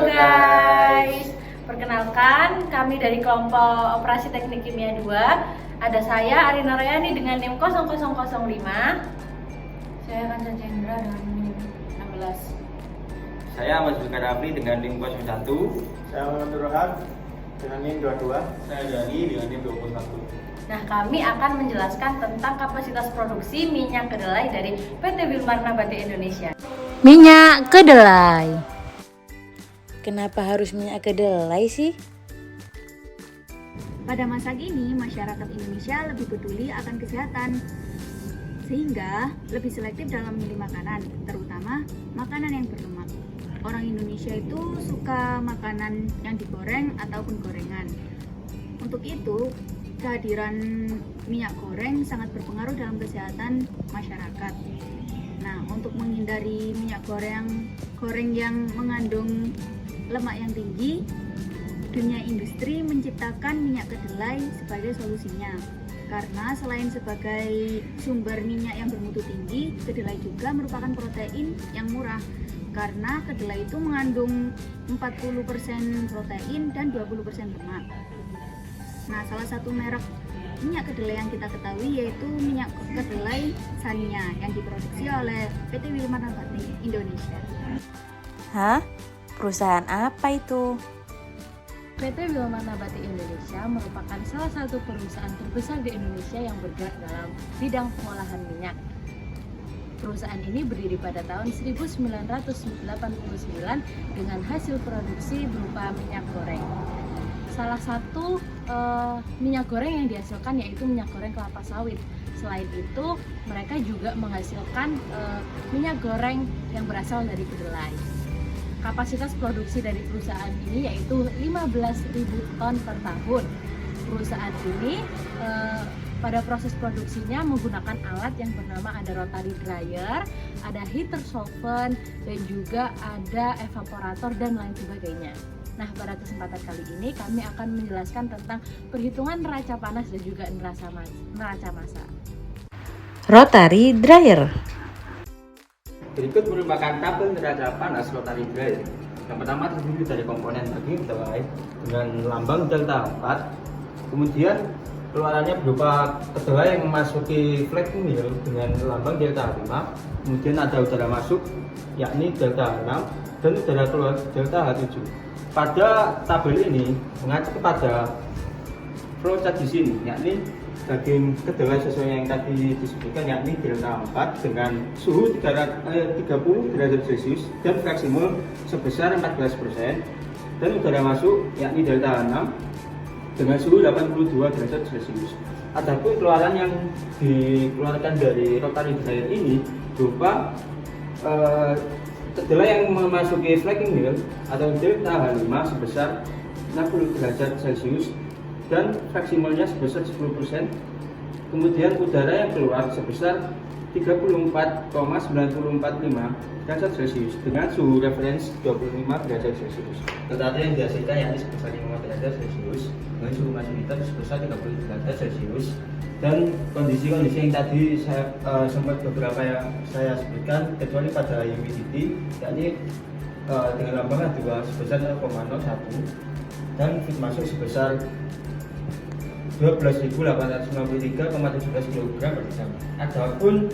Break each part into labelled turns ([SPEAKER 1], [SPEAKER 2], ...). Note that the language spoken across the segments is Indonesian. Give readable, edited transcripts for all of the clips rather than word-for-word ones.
[SPEAKER 1] guys, perkenalkan kami dari kelompok operasi teknik kimia 2. Ada saya Arina Royani dengan NIM 0005. Saya Kansa Cendra dengan NIM 16.
[SPEAKER 2] Saya Mas Zulkar Rafli dengan NIM 01.
[SPEAKER 3] Saya Muhammad Rohan dengan NIM 22.
[SPEAKER 2] Saya Dani dengan NIM 21.
[SPEAKER 1] Nah, kami akan menjelaskan tentang kapasitas produksi minyak kedelai dari PT Wilmar Nabati Indonesia.
[SPEAKER 4] Minyak kedelai. Kenapa harus minyak kedelai sih?
[SPEAKER 5] Pada masa kini, masyarakat Indonesia lebih peduli akan kesehatan, sehingga lebih selektif dalam memilih makanan, terutama makanan yang berlemak. Orang Indonesia itu suka makanan yang digoreng ataupun gorengan. Untuk itu, kehadiran minyak goreng sangat berpengaruh dalam kesehatan masyarakat. Nah, untuk menghindari minyak goreng yang mengandung lemak yang tinggi, dunia industri menciptakan minyak kedelai sebagai solusinya. Karena selain sebagai sumber minyak yang bermutu tinggi, kedelai juga merupakan protein yang murah. Karena kedelai itu mengandung 40% protein dan 20% lemak. Nah, salah satu merek minyak kedelai yang kita ketahui yaitu minyak kedelai Sania yang diproduksi oleh PT Wilmar Nabati Indonesia.
[SPEAKER 4] Hah? Perusahaan apa itu?
[SPEAKER 1] PT Wilmar Nabati Indonesia merupakan salah satu perusahaan terbesar di Indonesia yang bergerak dalam bidang pengolahan minyak. Perusahaan ini berdiri pada tahun 1989 dengan hasil produksi berupa minyak goreng. Salah satu minyak goreng yang dihasilkan yaitu minyak goreng kelapa sawit. Selain itu, mereka juga menghasilkan minyak goreng yang berasal dari kedelai. Kapasitas produksi dari perusahaan ini yaitu 15.000 ton per tahun. Perusahaan ini pada proses produksinya menggunakan alat yang bernama ada rotary dryer, ada heater solvent, dan juga ada evaporator dan lain sebagainya. Nah, pada kesempatan kali ini kami akan menjelaskan tentang perhitungan neraca panas dan juga neraca massa.
[SPEAKER 4] Rotary dryer.
[SPEAKER 2] Berikut merupakan tabel neraca panas rotary dryer. Yang pertama terdiri dari komponen daging kedelai dengan lambang delta 4. Kemudian keluarannya berupa kedelai yang memasuki flake mill dengan lambang delta 5. Kemudian ada udara masuk yakni delta 6 dan udara keluar delta 7. Pada tabel ini mengacu kepada flowchart di sini, yakni daging kedelai sesuai yang tadi disebutkan, yakni delta 4 dengan suhu 30 derajat Celcius dan fraksi mol sebesar 14%, dan udara masuk yakni delta 6 dengan suhu 82 derajat Celcius. Adapun keluaran yang dikeluarkan dari rotary dryer ini berupa kedelai yang memasuki flaking mill atau delta H5 sebesar 60 derajat Celcius dan fraksi molnya sebesar 10%. Kemudian udara yang keluar sebesar 34,9045 derajat Celcius dengan suhu referensi 25 derajat Celcius. Tetapi yang dihasilkan yakni sebesar 5 derajat Celcius dengan suhu masuk sebesar 30 derajat Celcius. Dan kondisi-kondisi yang tadi saya sempat beberapa yang saya sebutkan kecuali pada humidity, yakni dengan lambang H2 sebesar 0,01 dan feed masuk sebesar 12.893,17 kg per jam. Adapun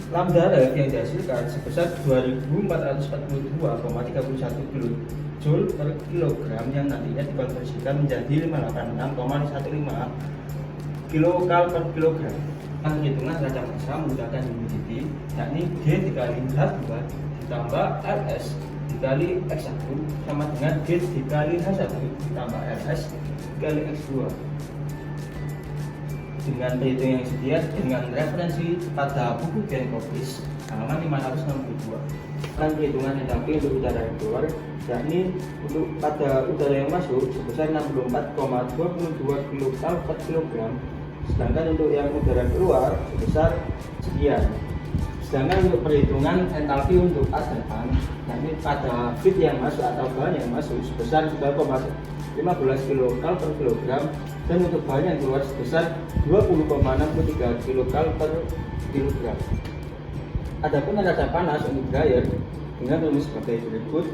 [SPEAKER 2] lambda ref yang dihasilkan sebesar 2.442,31 kJ per kilogram yang nantinya dikonversikan menjadi 586,15 kilokal per kilogram. Hitungan neraca massa menggunakan humidity, yakni G dikali H2 ditambah RS dikali X1 sama dengan G dikali H1 ditambah RS dikali X2. Dengan perhitungan yang sedia dengan referensi pada buku Genkopis halaman 562. Perhitungan enthalpi untuk udara yang keluar, yakni untuk pada udara yang masuk sebesar 64,22 kilokal per kilogram, sedangkan untuk yang udara keluar sebesar sekian. Sedangkan untuk perhitungan enthalpi untuk adegan, yakni pada feed yang masuk atau bahan yang masuk sebesar 3,15 kilokal per kilogram, dan untuk bahan yang keluar sebesar 20,63 kilokal per kilogram. Adapun neraca panas untuk dryer dengan rumus sebagai berikut.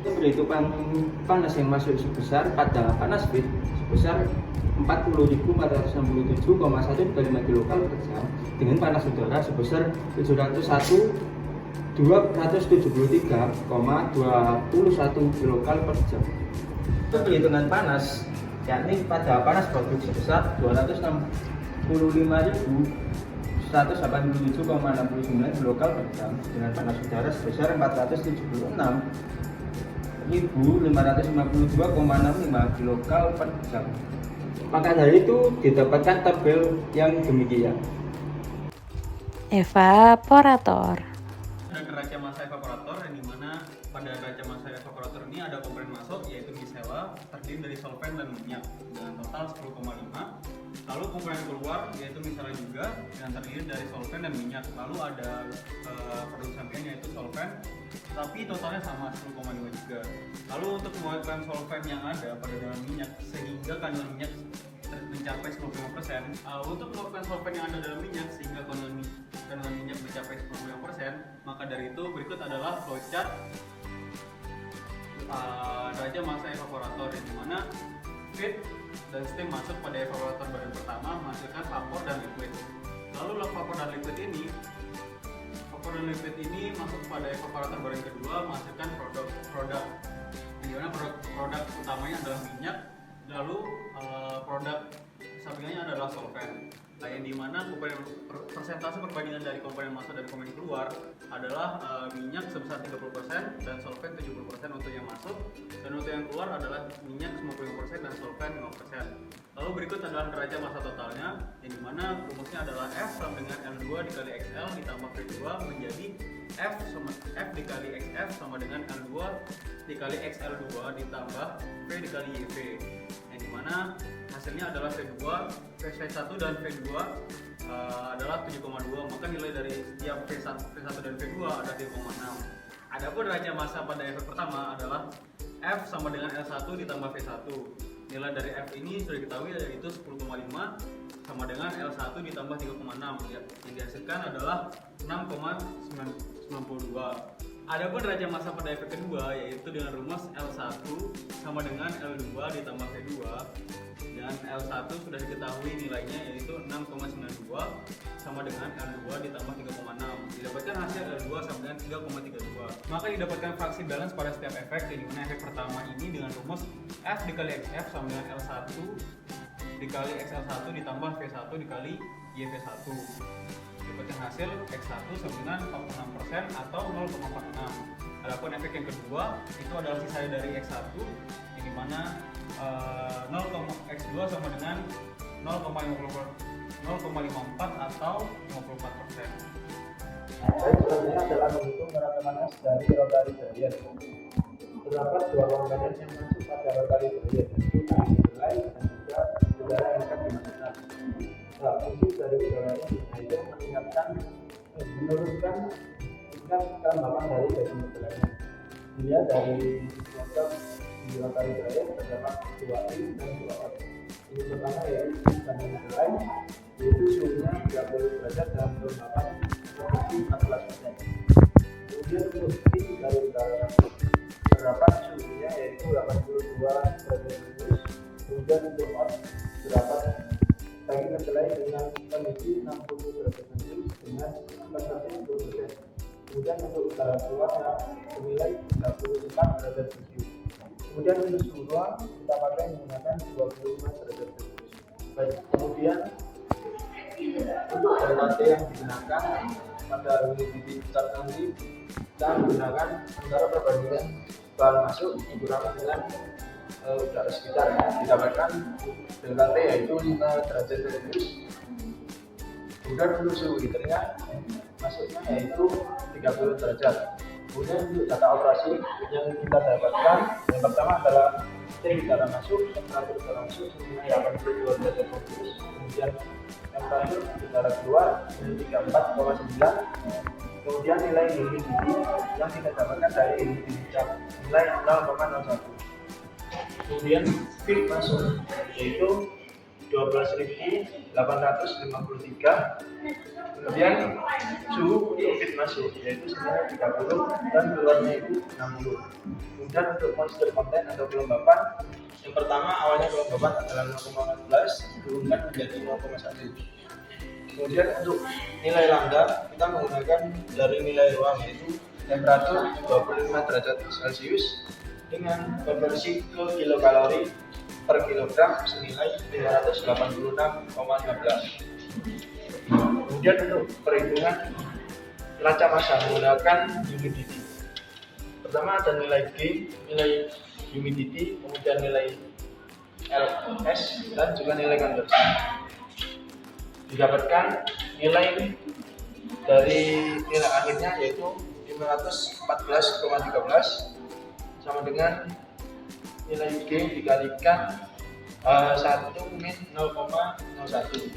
[SPEAKER 2] Perhitungan panas yang masuk sebesar pada panas feet sebesar 40.467,1 dikali 5 kilokal per jam dengan panas udara sebesar 273,21 kilokal per jam. Perhitungan panas yakni pada panas produk sebesar 260.187,69 kilokal per jam dengan panas udara sebesar 476.552,65 kilokal per jam. Maka dari itu didapatkan tabel yang demikian.
[SPEAKER 4] Evaporator.
[SPEAKER 6] Ada neraca massa evaporator yang dimana pada neraca massa evaporator ini ada komponen masuk yaitu misela terdiri dari solvent dan minyak dengan total 10,5. Lalu komponen keluar yaitu misela juga yang terdiri dari solvent dan minyak. Lalu ada produk sampingan yaitu solvent tapi totalnya sama 10,5 juga. Lalu untuk mewakilkan solvent yang ada pada dalam minyak sehingga kandungan minyak mencapai 95%. Untuk mewakilkan solvent yang ada dalam minyak sehingga kandungan minyak mencapai 95%, maka dari itu berikut adalah flowchart neraca massa evaporator yang dimana feed dan steam masuk pada evaporator badan pertama menghasilkan vapor dan liquid. Lalu vapor dan liquid ini masuk pada evaporator badan kedua menghasilkan produk di mana produk utamanya adalah minyak, lalu produk sampingannya adalah solvent. Nah, yang dimana persentase perbandingan dari komponen masuk dan komponen keluar adalah minyak sebesar 30% dan solvent 70% untuk yang masuk, dan untuk yang keluar adalah minyak 55% dan solvent 5%. Lalu berikut adalah neraca massa totalnya, yang dimana rumusnya adalah F sama dengan L2 dikali XL ditambah V2 menjadi F dikali XF sama dengan L2 dikali XL2 ditambah V dikali YV, yang dimana hasilnya adalah V1 dan V2 adalah 7,2, maka nilai dari setiap V1 dan V2 ada 3,6. Adapun neraca massa pada efek pertama adalah F sama dengan L1 ditambah V1. Nilai dari F ini sudah diketahui yaitu 10,5 sama dengan L1 ditambah 3,6. Yang dihasilkan adalah 6,92. Adapun neraca massa pada efek kedua yaitu dengan rumus L1 sama dengan L2 ditambah V2, dan L1 sudah diketahui nilainya yaitu 6,92 sama dengan L2 ditambah 3,6. Didapatkan hasil L2 sama dengan 3,32. Maka didapatkan fraksi balance pada setiap efek, di mana efek pertama ini dengan rumus F dikali XF sama dengan L1 dikali XL1 ditambah V1 dikali YV1. Dapatkan hasil X1 sama dengan 46% atau 0,46. Adapun efek yang kedua itu adalah sisa dari X1 yang dimana X2 sama dengan 0,54 atau 54%.
[SPEAKER 3] Baik, selanjutnya adalah menghitung neraca panas dari rotary dryer. Terdapat dua komponen yang masuk pada rotary dryer, yaitu kali kedelai dan juga udara yang akan dimasukkan. Nah, fungsi dari udara ini yaitu menurunkan tingkat kelembapan dari daging kedelainya. Dilihat dari contoh di rotary dryer terdapat 2 in dan 2 out. Ini pertama yaitu daging kedelai, yaitu suhunya 30 derajat dalam kelembapan produksi 14%. Kemudian untuk steam dari udara terdapat suhunya yaitu 82 derajat Celcius. Kemudian untuk out terdapat daging kedelai dengan kondisi 60 derajat Celcius dengan persentase 20%. Kemudian untuk udara keluarnya senilai 34 derajat Celcius. Kemudian untuk suhu ruang kita pakai menggunakan 25 derajat Celcius. Baik, kemudian untuk derajat yang digunakan pada humidity chart nanti kita menggunakan antara perbandingan bahan masuk dikurangi dengan udara sekitar, didapatkan delta T yaitu 5 derajat Celcius. Kemudian untuk suhu heaternya masuknya yaitu 30 derajat. Kemudian untuk data operasi yang kita dapatkan, yang pertama adalah udara masuk, temperatur udara masuk senilai 82 derajat Celcius. Kemudian temperatur udara keluar senilai 34,9. Kemudian nilai humidity yang kita dapatkan dari humidity chart nilai 0,01. Kemudian speed masuk yaitu 12.853. Kemudian suhu untuk feed masuk yaitu sebenarnya 30 dan keluarnya itu 60. Kemudian untuk moisture content atau kelembapan, yang pertama awalnya kelembapan adalah 0,14 turunkan menjadi 0,1. Kemudian untuk nilai lambda kita menggunakan dari nilai ruang yaitu temperatur 25 derajat Celcius dengan konversi ke kilokalori per kilogram senilai 586,15. Kemudian untuk perhitungan neraca massa menggunakan humidity. Pertama ada nilai G, nilai humidity, kemudian nilai LS dan juga nilai konversi. Didapatkan nilai dari nilai akhirnya yaitu 514,13 sama dengan nilai G dikalikan 1 min 0,01.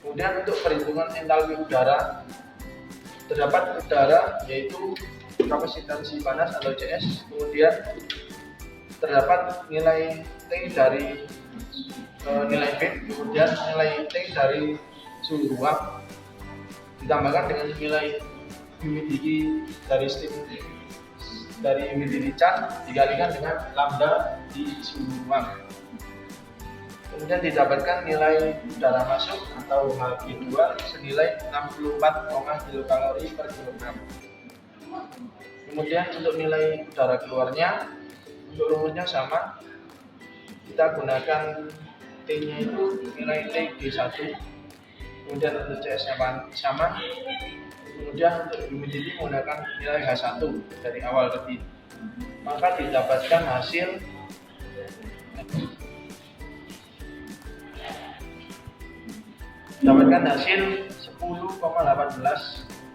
[SPEAKER 3] Kemudian untuk perhitungan entalpi udara, terdapat udara yaitu kapasitansi panas atau CS, kemudian terdapat nilai T dari nilai feed, kemudian nilai T dari suhu ruang ditambahkan dengan nilai humidity dari steam dari humidity chart dikalikan dengan lambda di suhu ruang. Kemudian didapatkan nilai udara masuk atau Hg2 senilai 64, kilokalori per kilogram. Kemudian untuk nilai udara keluarnya, untuk rumusnya sama, kita gunakan T-nya itu nilai T G1, kemudian untuk CS-nya sama, kemudian untuk humidity menggunakan nilai H1 dari awal tadi. Maka didapatkan hasil dapatkan hasil 10,18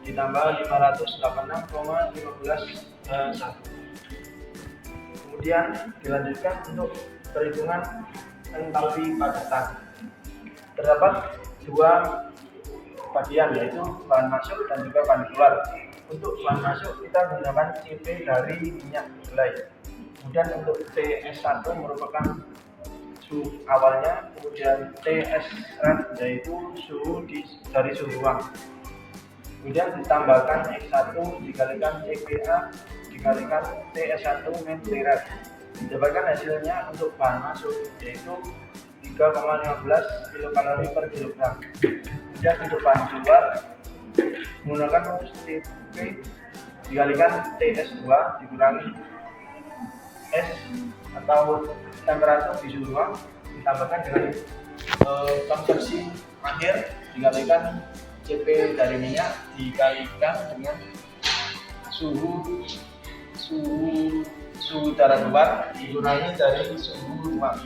[SPEAKER 3] ditambah 586,15 Kemudian dilanjutkan untuk perhitungan entalpi padatan. Terdapat dua bagian yaitu bahan masuk dan juga bahan keluar. Untuk bahan masuk kita menggunakan CP dari minyak kedelai. Kemudian untuk TS1 merupakan suhu awalnya, kemudian TS yaitu suhu dari suhu ruang. Kemudian ditambahkan X1 dikalikan CPA dikalikan TS1 min T-red. Didapatkan hasilnya untuk bahan masuk yaitu 3,15 kilokalori per kilogram. Kemudian untuk bahan keluar menggunakan rumus CP dikalikan TS2 dikurangi S atau temperatur di suhu ruang ditambahkan dengan konversi akhir dikalikan CP dari minyak dikalikan dengan suhu udara luar dikurangi dari suhu ruang.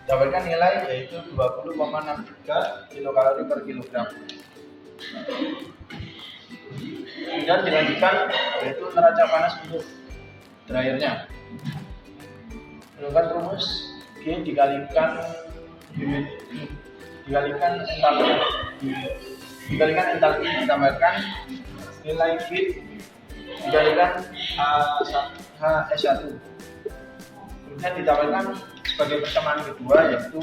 [SPEAKER 3] Dapatkan nilai yaitu 20,63 kilokalori per kilogram. Kemudian dilanjutkan yaitu neraca panas untuk dryernya. Menggunakan rumus G dikalikan entalpi ditambahkan nilai feed dikalikan HS1. Kemudian ditambahkan sebagai persamaan kedua yaitu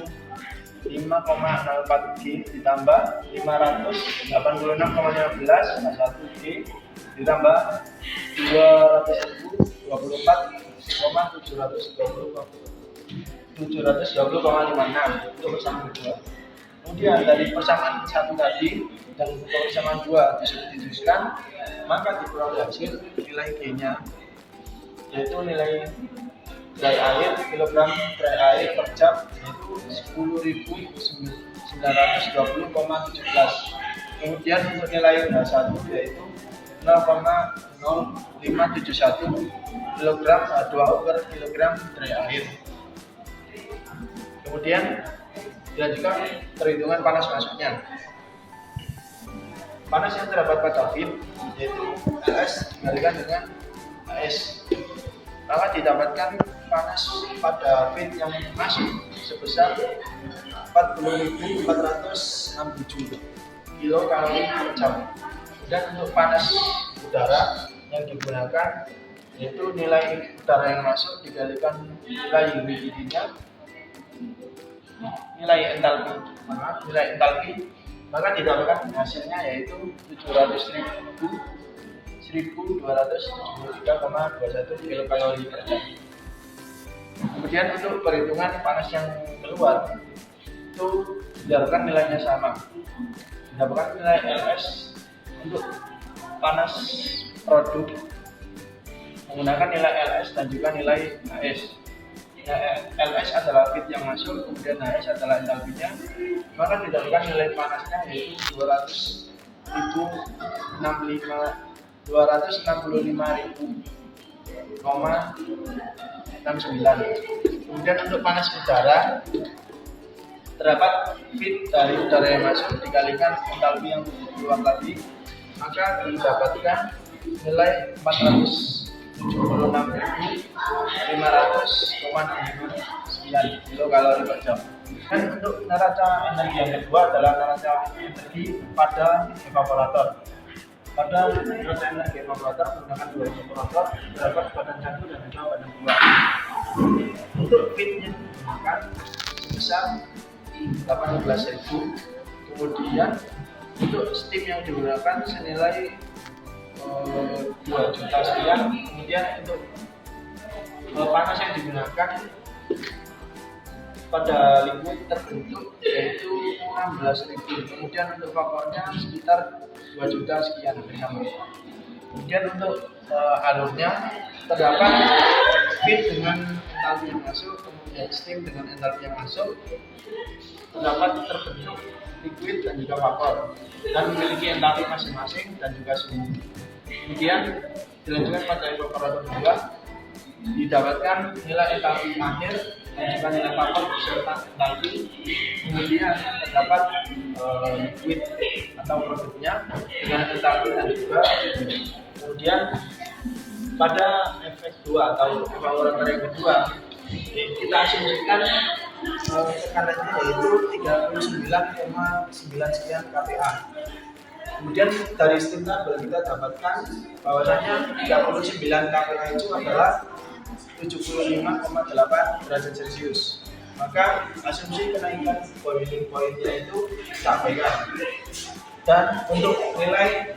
[SPEAKER 3] 5,04 G ditambah 586,15 H1 G ditambah 720,56 untuk persamaan kedua. Kemudian dari persamaan satu tadi dan untuk persamaan dua disubstitusikan, maka diperoleh hasil nilai G-nya yaitu nilai dry air kilogram dry air per jam yaitu 10.920,17. Kemudian untuk nilai H1 yaitu 0,0571 kilogram H2O per kilogram dry air. Kemudian dilanjutkan perhitungan panas masuknya. Panas yang terdapat pada feed yaitu LS dikalikan dengan AS, maka didapatkan panas pada feed yang masuk sebesar 40.467 kilokalori per jam. Dan untuk panas udara yang digunakan yaitu nilai udara yang masuk dikalikan nilai humidity-nya nilai entalpi, maka didapatkan hasilnya yaitu 1273,21 kilokalori per jam. Kemudian untuk perhitungan panas yang keluar itu didapatkan nilainya sama, didapatkan nilai LS untuk panas produk menggunakan nilai LS dan juga nilai HS. LS adalah feed yang masuk, kemudian HS adalah entalpinya, maka didapatkan nilai panasnya yaitu 265.069. Kemudian untuk panas udara terdapat feed dari udara yang masuk dikalikan entalpi yang keluar tadi, maka didapatkan nilai 476.500,69 kilokalori per jam. Dan untuk neraca energi yang kedua adalah neraca energi pada evaporator. Pada neraca energi evaporator menggunakan dua evaporator, terdapat badan 1 dan juga badan 2. Untuk feednya digunakan sebesar 18.000. Kemudian untuk steam yang digunakan senilai 2 juta sekian. Kemudian untuk panas yang digunakan pada liquid terbentuk yaitu 16.000. Kemudian untuk vapornya sekitar 2 juta sekian bersama. Kemudian untuk alurnya terdapat feed dengan entalpi yang masuk, kemudian steam dengan entalpi yang masuk, terdapat terbentuk liquid dan juga vapor dan memiliki entalpi masing-masing dan juga suhu. Kemudian dilanjutkan pada evaporator 2, didapatkan nilai entalpi akhir dan juga nilai vapor beserta entalpi. Kemudian terdapat liquid atau produknya dengan entalpi dan juga suhu. Kemudian pada efek 2 atau evaporator yang kedua, kita asumsikan tekanannya yaitu 39,9 sekian kPa. Kemudian dari steam tabel kita dapatkan bahwasanya 39 kPa itu adalah 75,8 derajat Celcius. Maka asumsi kenaikan boiling pointnya itu diabaikan. Dan untuk nilai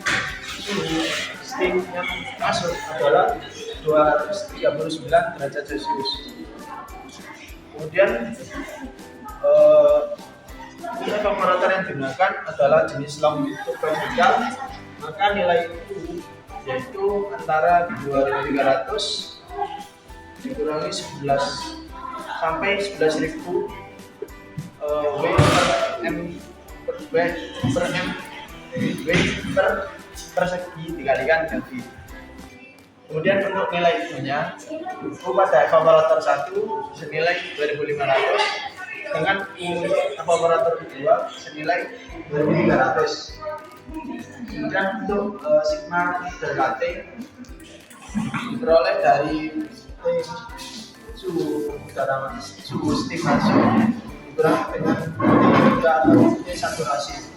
[SPEAKER 3] suhu steam yang masuk adalah 239 derajat Celcius. Kemudian evaporator yang digunakan adalah jenis long tube vertikal, maka nilai itu yaitu antara 2.300 dikurangi 11 sampai 11.000 W per persegi dikalikan Kelvin. Kemudian untuk nilai itunya, pada evaporator 1 senilai 2.500 dengan evaporator kedua senilai 2.300. Kemudian untuk sigma delta T diperoleh dari suhu udara suhu steam masuk dikurangi dengan T3 atau T saturasi,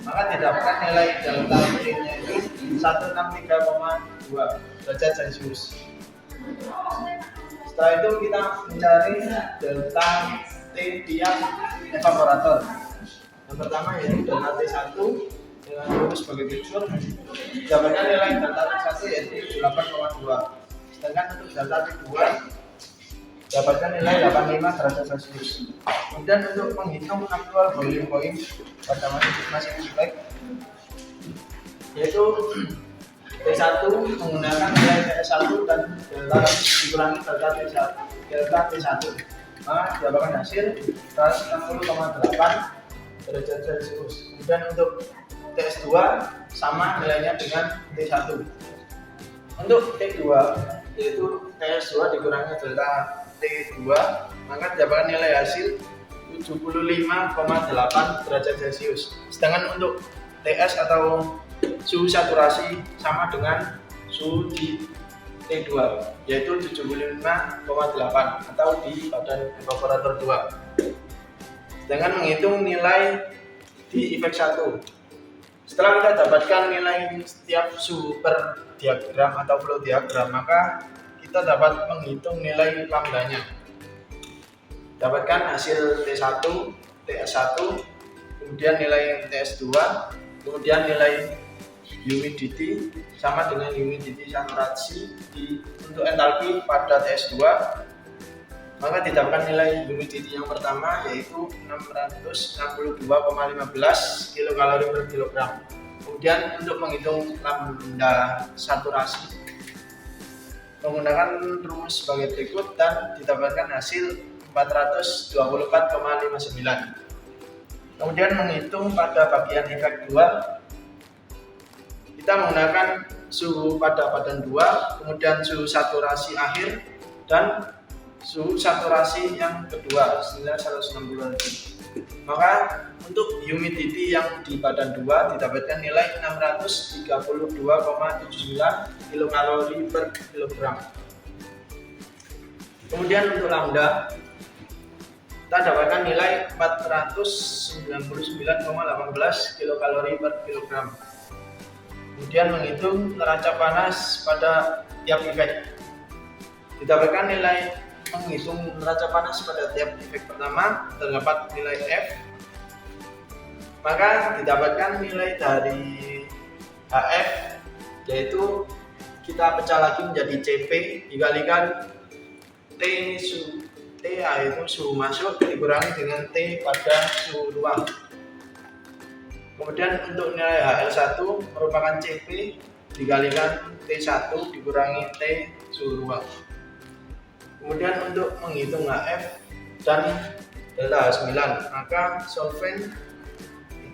[SPEAKER 3] maka didapatkan nilai delta T-nya itu 163,2 derajat Celcius. Setelah itu kita mencari delta T tiap evaporator. Yang pertama yaitu delta T1 dengan rho sebagai tujuan, dapatkan nilai delta T1 yaitu 8,2. Sedangkan untuk delta T2 dapatkan nilai 85 derajat Celcius. Kemudian untuk menghitung actual boiling point pada masing-masing spek yaitu T1 menggunakan nilai T1 dan delta dikurangi delta T1, maka didapatkan hasil 160,8 derajat Celcius. Kemudian untuk TS2 sama nilainya dengan T1. Untuk T2 yaitu TS2 dikurangi delta T2, maka didapatkan nilai hasil 75,8 derajat Celcius. Sedangkan untuk TS atau suhu saturasi sama dengan suhu di T2 yaitu 75,8 atau di badan evaporator 2. Sedangkan menghitung nilai di efek 1. Setelah kita dapatkan nilai setiap suhu per diagram atau flow diagram, maka kita dapat menghitung nilai lambdanya. dapatkan hasil T1, TS1, kemudian nilai TS2, kemudian nilai humidity sama dengan humidity saturasi untuk entalpi pada TS2, maka didapatkan nilai humidity yang pertama yaitu 662,15 kilokalori per kilogram. Kemudian untuk menghitung lambda saturasi menggunakan rumus sebagai berikut dan didapatkan hasil 424,59. Kemudian menghitung pada bagian efek 2, kita menggunakan suhu pada padan 2, kemudian suhu saturasi akhir dan suhu saturasi yang kedua senilai 160 Kelvin. Maka untuk humidity yang di padan 2 didapatkan nilai 632,79 kilokalori per kilogram. Kemudian untuk lambda kita dapatkan nilai 499,18 kilokalori per kilogram. Kemudian menghitung neraca panas pada tiap efek, didapatkan nilai menghitung neraca panas pada tiap efek pertama terdapat nilai F, maka didapatkan nilai dari HF yaitu kita pecah lagi menjadi CP dikalikan T yaitu suhu masuk dikurangi dengan T pada suhu ruang. Kemudian untuk nilai HL1 merupakan CP dikalikan T1 dikurangi T suhu ruang. Kemudian untuk menghitung HF dan delta H9, maka solvent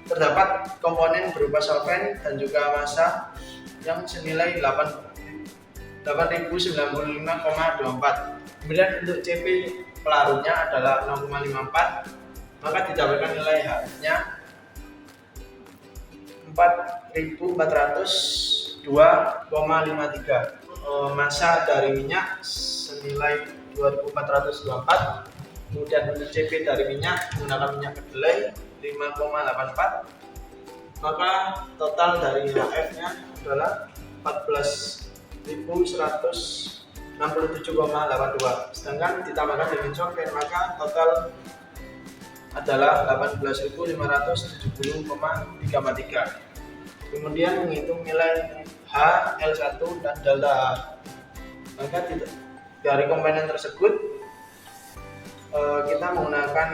[SPEAKER 3] terdapat komponen berupa solvent dan juga massa yang senilai 8095,24. Kemudian untuk CP pelarutnya adalah 0,54, maka didapatkan nilai HF-nya 4402,53. Massa dari minyak senilai 2424. Kemudian untuk CP dari minyak menggunakan minyak kedelai 5,84, maka total dari HF-nya adalah 14.167,82. Sedangkan ditambahkan dengan solvent maka total adalah 18.570,33. Kemudian menghitung nilai HL1 dan delta H. Maka dari komponen tersebut kita menggunakan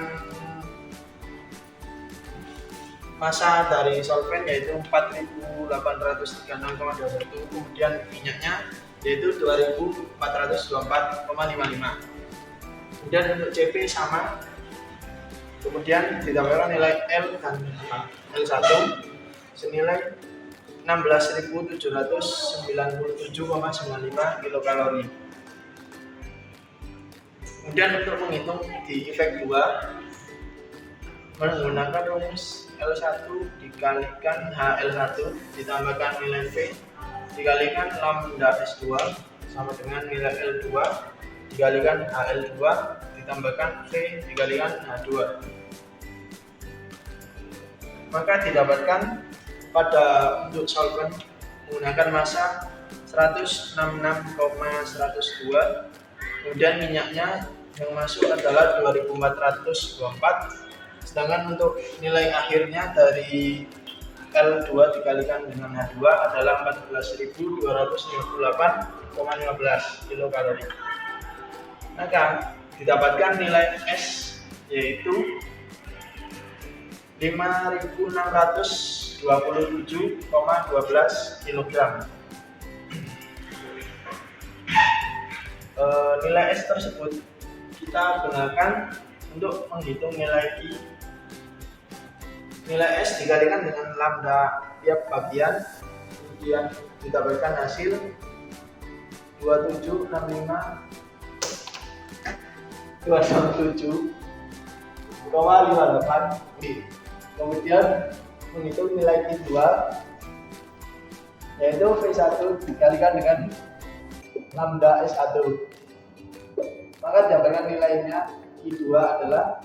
[SPEAKER 3] massa dari solvent yaitu 4.836,21, kemudian minyaknya yaitu 2.424,55. Kemudian untuk CP sama, kemudian ditambahkan nilai L dan L1 senilai 16.797,95 kilokalori. Kemudian untuk menghitung di efek 2 menggunakan rumus L1 dikalikan HL1 ditambahkan nilai V dikalikan lambda S2 sama dengan nilai L2 dikalikan HL2 ditambahkan V dikalikan H2. Maka didapatkan pada untuk solvent menggunakan massa 166,102, kemudian minyaknya yang masuk adalah 2424, sedangkan untuk nilai akhirnya dari L2 dikalikan dengan H2 adalah 14.258,15 kilokalori. Maka didapatkan nilai S yaitu 5.627,12 kg. Nilai S tersebut kita gunakan untuk menghitung nilai I. Nilai S dikalikan dengan lambda tiap bagian, kemudian didapatkan hasil 27,58 mil. Kemudian menghitung nilai I2 yaitu V1 dikalikan dengan lambda S1, maka didapatkan nilainya I2 adalah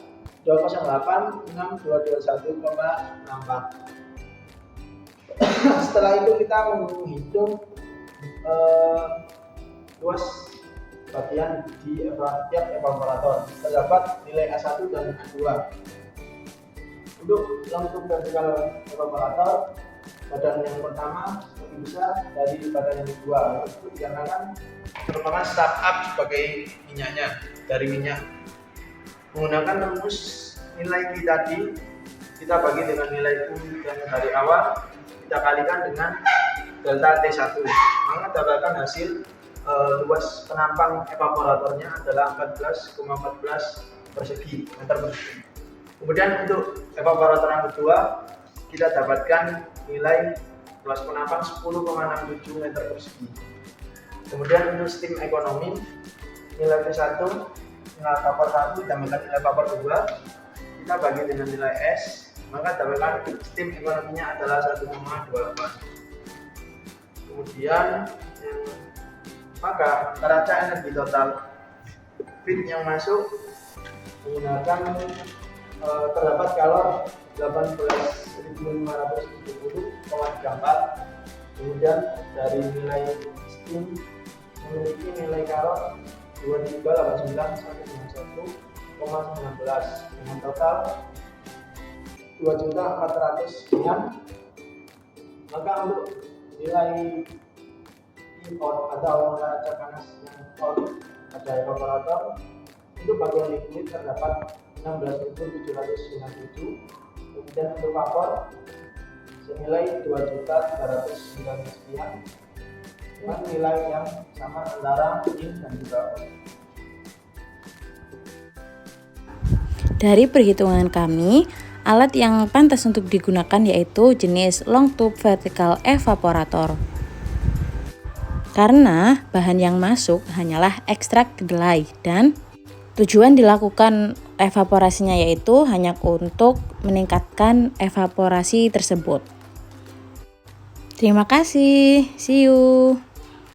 [SPEAKER 3] 208.6221,64. Setelah itu kita menghitung luas bagian bagian di tiap evaporator. Terdapat nilai A1 dan A2. Untuk lengkap vertikal evaporator, badan yang pertama lebih besar dari badan yang kedua. Itu dikarenakan merupakan startup sebagai minyaknya dari minyak. Menggunakan rumus nilai Q tadi, kita bagi dengan nilai Q yang dari awal, kita kalikan dengan delta T1, maka dapatkan hasil luas penampang evaporatornya adalah 14,14 meter persegi. Kemudian untuk evaporator yang kedua, kita dapatkan nilai luas penampang 10,67 meter persegi. Kemudian untuk steam ekonomi, nilai T1, nilai vapor 1 ditambahkan nilai vapor 2, kita bagi dengan nilai S, maka dapatkan steam ekonominya adalah 1,28. Kemudian maka neraca energi total feed yang masuk menggunakan terdapat kalor 18.570,34. Kemudian dari nilai steam memiliki nilai kalor 2389 sampai dengan 1,19 dengan total 2.400 sekian. Maka untuk nilai out atau neraca panas yang out pada evaporator itu bagian liquid terdapat 16.797. Kemudian untuk vapor senilai 2.309 sekian dengan nilai yang sama antara in dan juga out.
[SPEAKER 4] Dari perhitungan kami, alat yang pantas untuk digunakan yaitu jenis long tube vertical evaporator. Karena bahan yang masuk hanyalah ekstrak kedelai dan tujuan dilakukan evaporasinya yaitu hanya untuk meningkatkan evaporasi tersebut. Terima kasih, see you.